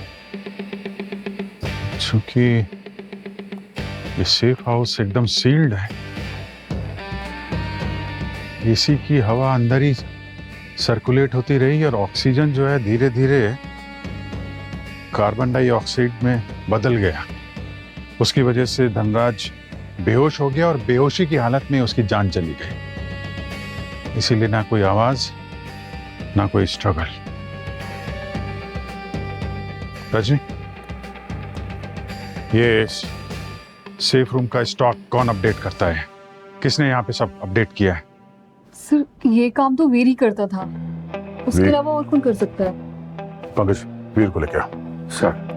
क्योंकि ये सेफ हाउस एकदम सील्ड है, एसी की हवा अंदर ही सर्कुलेट होती रही और ऑक्सीजन जो है धीरे धीरे कार्बन डाइऑक्साइड में बदल गया। उसकी वजह से धनराज बेहोश हो गया और बेहोशी की हालत में उसकी जान चली गई। इसीलिए ना कोई आवाज, ना कोई स्ट्रगल। रजनी, ये सेफ रूम का स्टॉक कौन अपडेट करता है? किसने यहाँ पे सब अपडेट किया है? सर ये काम तो वीर ही करता था, उसके वीर? अलावा और कौन कर सकता है? पंकज, वीर को लेके आओ। सर।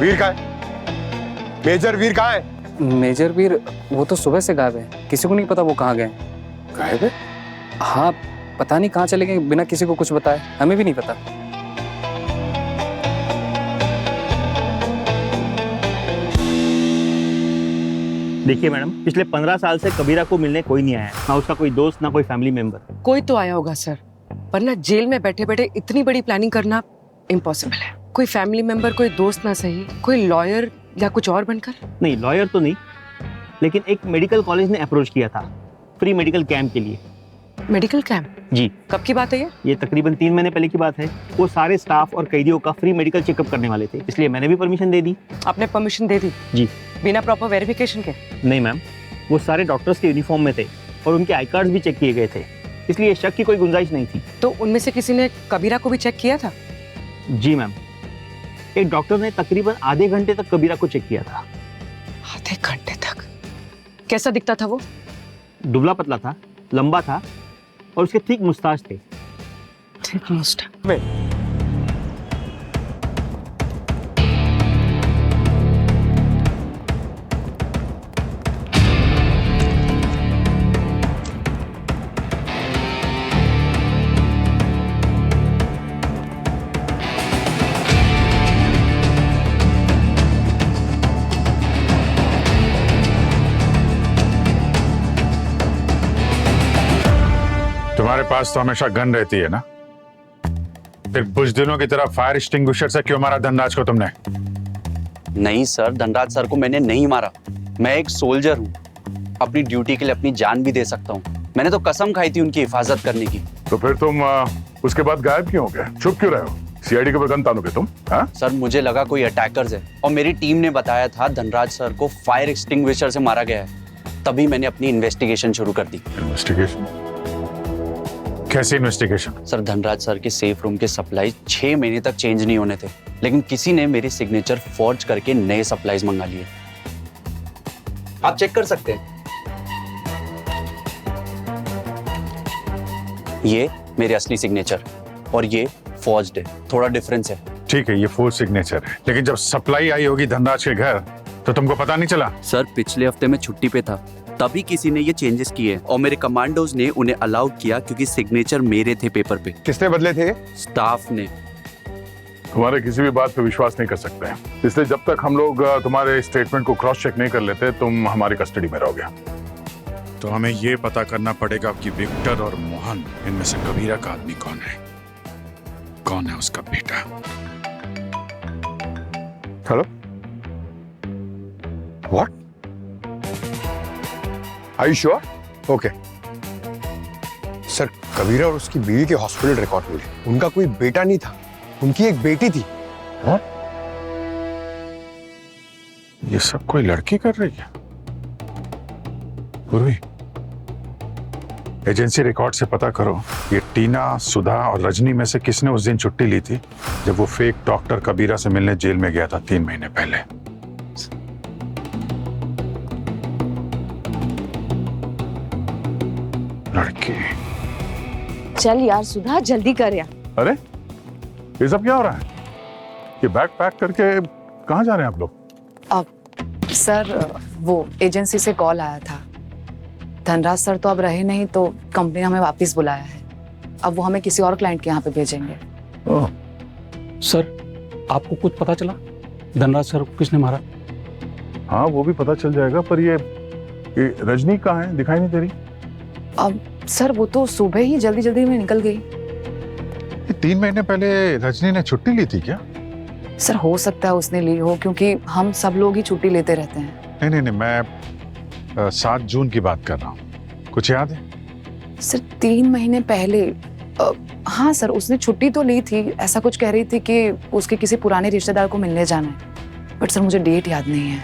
वीर कहाँ है? मेजर वीर कहाँ है? मेजर वीर वो तो सुबह से गायब है, किसी को नहीं पता वो कहाँ गए। गायब है? हाँ, पता नहीं कहाँ चले गए बिना किसी को कुछ बताए, हमें भी नहीं पता। देखिए मैडम, पिछले 15 साल से कबीरा को मिलने कोई नहीं आया, ना उसका कोई दोस्त, ना कोई फैमिली मेंबर। कोई तो आया होगा सर, वरना जेल में बैठे बैठे इतनी बड़ी प्लानिंग करना इम्पॉसिबल है। कोई फैमिली मेंबर, कोई दोस्त ना सही, कोई लॉयर या कुछ और बनकर। नहीं, लॉयर तो नहीं, लेकिन एक मेडिकल कॉलेज ने अप्रोच किया था फ्री मेडिकल कैंप के लिए। Medical camp? जी। कब की बात है ये तकरीबन 3 महीने पहले की बात है। वो सारे स्टाफ और कैदियों का फ्री मेडिकल चेकअप करने वाले थे, इसलिए मैंने भी परमिशन दे दी। आपने परमिशन दे दी? जी। बिना प्रॉपर वेरिफिकेशन के? नहीं मैम, वो सारे डॉक्टर्स के यूनिफॉर्म में थे और उनके आई कार्ड भी चेक किए गए थे, इसलिए शक की कोई गुंजाइश नहीं थी। तो उनमें से किसी ने कबीरा को भी चेक किया था? जी मैम, एक डॉक्टर ने तकरीबन आधे घंटे तक कबीरा को चेक किया था। आधे घंटे तक? कैसा दिखता था वो? दुबला पतला था, लंबा था और उसके ठीक मुस्ताच थे। ठीक मुस्ताच? तुम्हारे पास तो हमेशा गन रहती है ना, फिर बुजदिलों की तरह फायर एक्सटिंग्विशर से क्यों मारा धनराज को तुमने? नहीं सर, धनराज सर को मैंने नहीं मारा। मैं एक सोल्जर हूँ, अपनी ड्यूटी के लिए अपनी जान भी दे सकता हूँ। मैंने तो कसम खाई थी उनकी हिफाजत करने की। तो फिर तुम उसके बाद गायब क्यों हो गए? छुप क्यों रहे हो? CID के गन तानोगे तुम? हाँ? सर मुझे लगा कोई अटैकर्स है और मेरी टीम ने बताया था धनराज सर को फायर एक्सटिंग्विशर से मारा गया है, तभी मैंने अपनी इन्वेस्टिगेशन शुरू कर दी। इन्वेस्टिगेशन? कैसी इन्वेस्टिगेशन? सर धनराज सर के सेफ रूम के सप्लाई 6 महीने तक चेंज नहीं होने थे, लेकिन किसी ने मेरी सिग्नेचर फॉर्ज करके नए सप्लाईज मंगा लिए। आप चेक कर सकते हैं, ये मेरे असली सिग्नेचर और ये फॉर्ज्ड है, थोड़ा डिफरेंस है। ठीक है, ये फोर्ज सिग्नेचर है, लेकिन जब सप्लाई आई होगी धनराज के घर तो तुमको पता नहीं चला? सर पिछले हफ्ते मैं छुट्टी पे था, तभी किसी ने ये चेंजेस किए और मेरे कमांडोज ने उन्हें अलाउ किया क्योंकि सिग्नेचर मेरे थे पेपर पे। किसने बदले थे? स्टाफ ने। तुम्हारे किसी भी बात पे विश्वास नहीं कर सकते हैं, इसलिए जब तक हम लोग तुम्हारे स्टेटमेंट को क्रॉस चेक नहीं कर लेते तुम हमारी कस्टडी में रहोगे। तो हमें ये पता करना पड़ेगा कि विक्टर और मोहन इनमें से कबीरा का आदमी कौन है, कौन है उसका बेटा। Hello, what? Are you sure? Okay sir, Kabira और उसकी बीवी के हॉस्पिटल रिकॉर्ड मिले, उनका कोई बेटा नहीं था, उनकी एक बेटी थी। हाँ? ये सब कोई लड़की कर रही है? पूर्वी, एजेंसी रिकॉर्ड से पता करो ये टीना, सुधा और रजनी में से किसने उस दिन छुट्टी ली थी जब वो फेक डॉक्टर कबीरा से मिलने जेल में गया था 3 महीने पहले। लड़की। चल यार सुधा, जल्दी कर यार। अरे ये सब क्या हो रहा है? ये बैग पैक करके कहाँ जा रहे हैं आप लोग? सर वो एजेंसी से कॉल आया था, धनराज सर तो अब रहे नहीं तो कंपनी ने हमें वापस बुलाया है। अब वो हमें किसी और क्लाइंट के यहाँ पे भेजेंगे। ओह, सर आपको कुछ पता चला धनराज सर को किसने मारा? हाँ वो भी पता चल जाएगा, पर ये रजनी कहाँ है, दिखाई नहीं दे रही। अब सर वो तो सुबह ही जल्दी जल्दी में निकल गई। 3 महीने पहले रजनी ने छुट्टी ली थी क्या? सर हो सकता है उसने ली हो, क्योंकि हम सब लोग ही छुट्टी लेते रहते हैं। नहीं, मैं 7 जून की बात कर रहा हूँ, कुछ याद है? सर 3 महीने पहले हाँ सर उसने छुट्टी तो ली थी, ऐसा कुछ कह रही थी कि उसके किसी पुराने रिश्तेदार को मिलने जाना है, बट सर मुझे डेट याद नहीं है।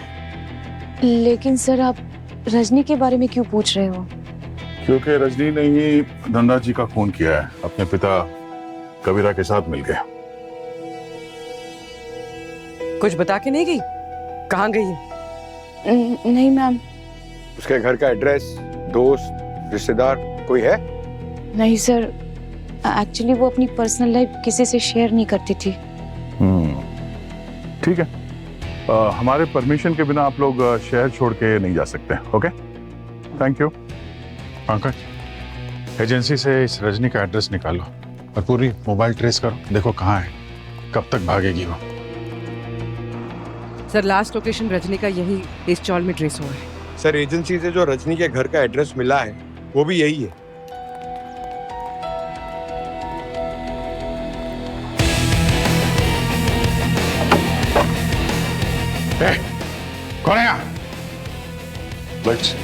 लेकिन सर आप रजनी के बारे में क्यों पूछ रहे हो? क्योंकि रजनी ने ही धनराज जी का खून किया है, अपने पिता कबीरा के साथ मिलकर। कुछ बता के नहीं गई? कहाँ गई है? नहीं मैम। उसके घर का एड्रेस, दोस्त, रिश्तेदार कोई है? नहीं सर, एक्चुअली वो अपनी पर्सनल लाइफ किसी से शेयर नहीं करती थी। ठीक है, हमारे परमिशन के बिना आप लोग शहर छोड़ के नहीं जा सकते। Okay, thank you. Pankaj, agency से इस रजनी का एड्रेस निकालो और पूरी मोबाइल ट्रेस करो, देखो कहाँ है, कब तक भागेगी वो। सर लास्ट लोकेशन रजनी का यही इस चौल में ट्रेस हुआ है। सर एजेंसी से जो रजनी के घर का एड्रेस मिला है वो भी यही है। कौन है यहाँ? Let's.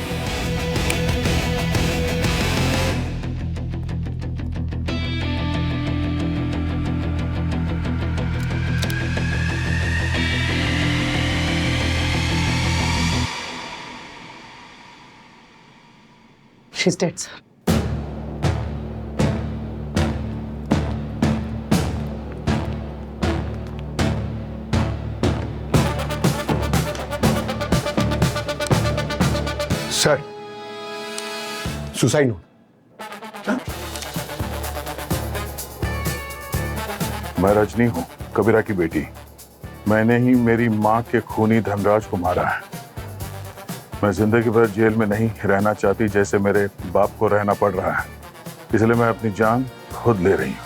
She's dead, sir. Sir suicide note. मैं रजनी हूँ, कबीरा की बेटी। मैंने ही मेरी माँ के खूनी धनराज को मारा है। मैं जिंदगी भर जेल में नहीं रहना चाहती जैसे मेरे बाप को रहना पड़ रहा है, इसलिए मैं अपनी जान खुद ले रही हूँ।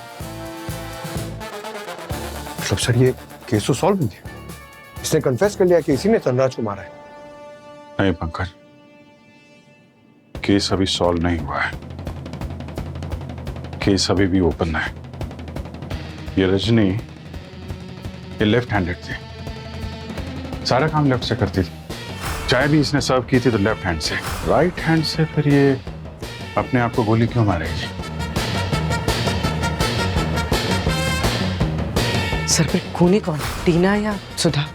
मतलब सर ये केस तो सॉल्व नहीं है, इसने कन्फेस कर लिया कि इसी ने धनराज को मारा है। नहीं पंकज, केस अभी सॉल्व नहीं हुआ है, केस अभी भी ओपन है। ये रजनी ये लेफ्ट हैंडेड थी, सारा काम लेफ्ट से करती थी, चाय भी इसने सर्व की थी तो लेफ्ट हैंड से। राइट हैंड से फिर ये अपने आप को गोली क्यों मारेगी? सर फिर खूनी कौन है, टीना या सुधा?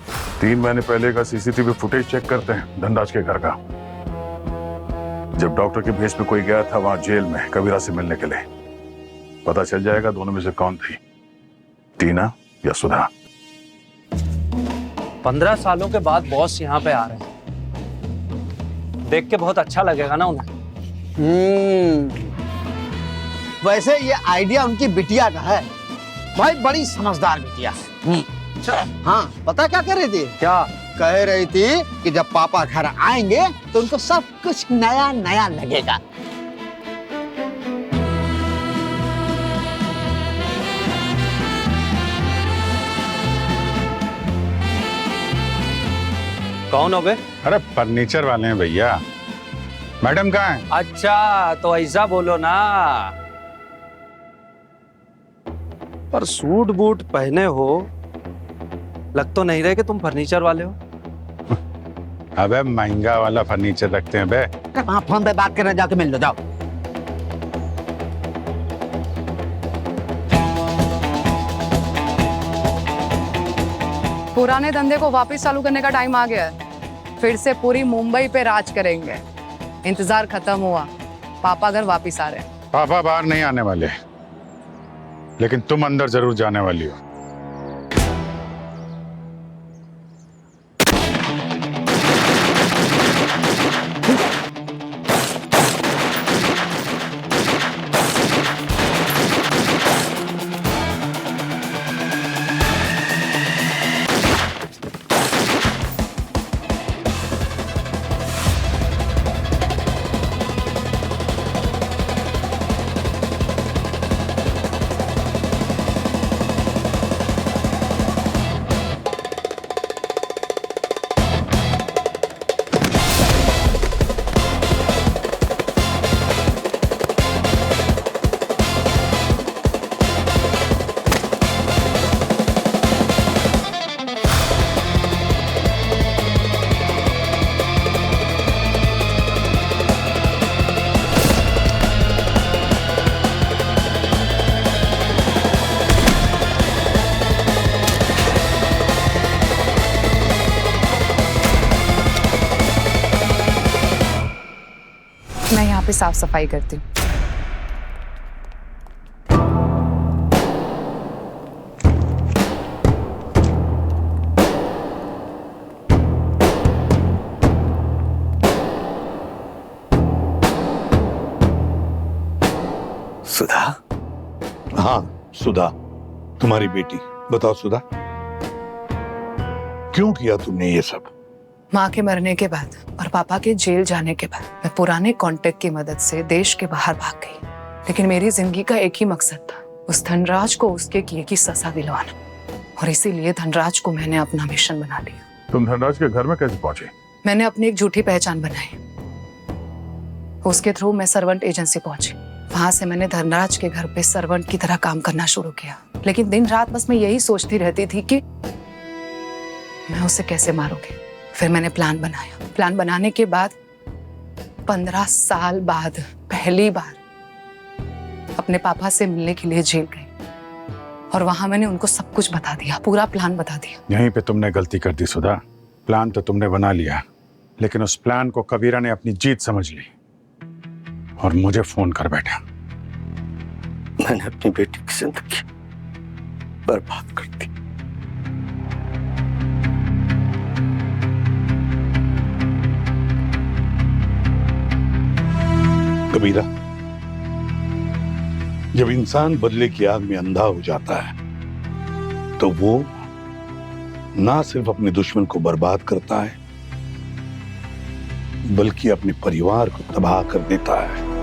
3 महीने पहले का सीसीटीवी फुटेज चेक करते हैं धनराज के घर का। जब डॉक्टर के भेस में कोई गया था वहां जेल में कबीरा से मिलने के लिए, पता चल जाएगा दोनों में से कौन थी, टीना या सुधा। 15 सालों के बाद बॉस यहाँ पे आ रहे हैं, देख के बहुत अच्छा लगेगा ना उन्हें। वैसे ये आइडिया उनकी बिटिया का है भाई, बड़ी समझदार बिटिया। हाँ पता क्या कह रही थी? क्या कह रही थी कि जब पापा घर आएंगे तो उनको सब कुछ नया नया लगेगा। कौन हो बे? अरे फर्नीचर वाले हैं भैया। मैडम कहाँ है? अच्छा तो ऐसा बोलो ना। पर सूट बूट पहने हो, लग तो नहीं रहे कि तुम फर्नीचर वाले हो। अबे महंगा वाला फर्नीचर रखते हैं बे। वहाँ फोन पे बात करने जाके मिल लो, जाओ। पुराने धंधे को वापस चालू करने का टाइम आ गया है, फिर से पूरी मुंबई पे राज करेंगे। इंतजार खत्म हुआ, पापा घर वापस आ रहे हैं। पापा बाहर नहीं आने वाले, लेकिन तुम अंदर जरूर जाने वाली हो। पे साफ सफाई करती हूँ। सुधा? हाँ सुधा, तुम्हारी बेटी। बताओ सुधा, क्यों किया तुमने ये सब? माँ के मरने के बाद और पापा के जेल जाने के बाद मैं पुराने कांटेक्ट की मदद से देश के बाहर भाग गई। लेकिन मेरी जिंदगी का एक ही मकसद था, उस धनराज को उसके किए की सजा दिलवाना। और इसीलिए धनराज को मैंने अपना मिशन बना लिया। तुम धनराज के घर में कैसे पहुंचे? मैंने अपनी एक झूठी पहचान बनाई। उसके थ्रू मैं सर्वेंट एजेंसी पहुंची। वहां से मैंने धनराज के घर पे सर्वेंट की तरह काम करना शुरू किया। लेकिन दिन रात बस मैं यही सोचती रहती थी कि मैं उसे कैसे मारूंगी। फिर मैंने प्लान बनाया। प्लान बनाने के बाद 15 साल बाद पहली बार अपने पापा से मिलने के लिए जेल गई। और वहां मैंने उनको सब कुछ बता दिया, पूरा प्लान बता दिया। यहीं पे तुमने गलती कर दी सुधा। प्लान तो तुमने बना लिया, लेकिन उस प्लान को कबीरा ने अपनी जीत समझ ली और मुझे फोन कर बैठा। मैंने अपनी बेटी की जिंदगी बर्बाद कर दी। कबीरा, जब इंसान बदले की आग में अंधा हो जाता है तो वो ना सिर्फ अपने दुश्मन को बर्बाद करता है बल्कि अपने परिवार को तबाह कर देता है।